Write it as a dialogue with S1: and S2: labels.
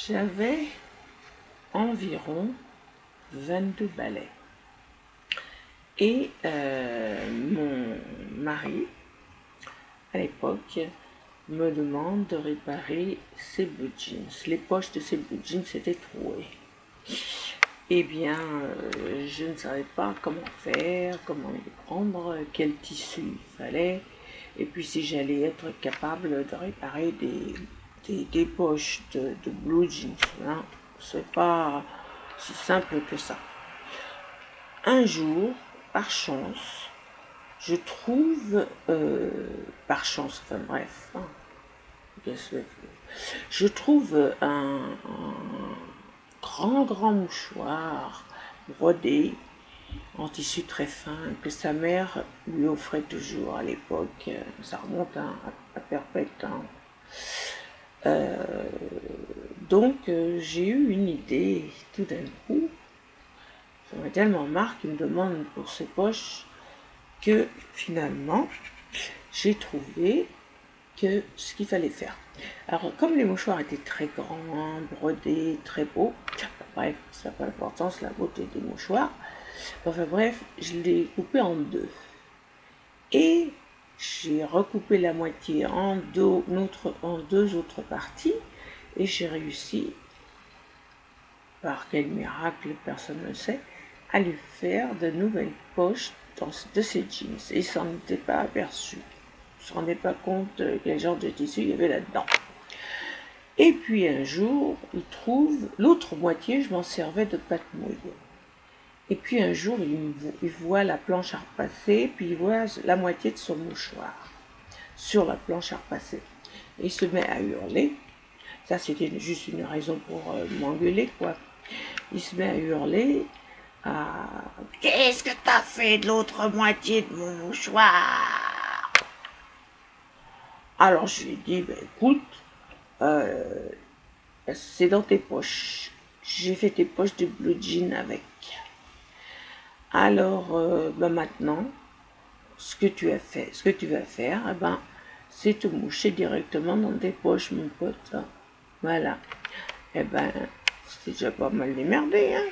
S1: J'avais environ 22 balais. Et mon mari, à l'époque, me demande de réparer ses blue jeans. Les poches de ses blue jeans étaient trouées. Eh bien, je ne savais pas comment faire, comment les prendre, quel tissu il fallait, et puis si j'allais être capable de réparer des poches de blue jeans. Hein. C'est pas si simple que ça. Un jour, par chance, je trouve, par chance, enfin bref, hein, je trouve un grand mouchoir brodé en tissu très fin que sa mère lui offrait toujours à l'époque. Ça remonte à perpète. Hein. Donc j'ai eu une idée tout d'un coup. Ça m'a tellement marre qu'il me demande pour ses poches que finalement j'ai trouvé que ce qu'il fallait faire. Alors comme les mouchoirs étaient très grands, brodés, très beaux, bref, ça n'a pas d'importance la beauté des mouchoirs, enfin bref, je l'ai coupé en deux. Et j'ai recoupé la moitié en deux autres parties et j'ai réussi, par quel miracle, personne ne le sait, à lui faire de nouvelles poches de ses jeans. Et il s'en était pas aperçu. Il ne se rendait pas compte quel genre de tissu il y avait là-dedans. Et puis un jour, il trouve l'autre moitié, je m'en servais de pâte mouille. Et puis un jour, il voit la planche à repasser, puis il voit la moitié de son mouchoir sur la planche à repasser. Et il se met à hurler. Ça, c'était juste une raison pour m'engueuler, quoi. Il se met à hurler. Qu'est-ce que t'as fait de l'autre moitié de mon mouchoir? Alors je lui ai dit, écoute, c'est dans tes poches. J'ai fait tes poches de blue jean avec. Alors maintenant, ce que tu vas faire, c'est te moucher directement dans tes poches, mon pote. Voilà. C'est déjà pas mal démerdé, hein.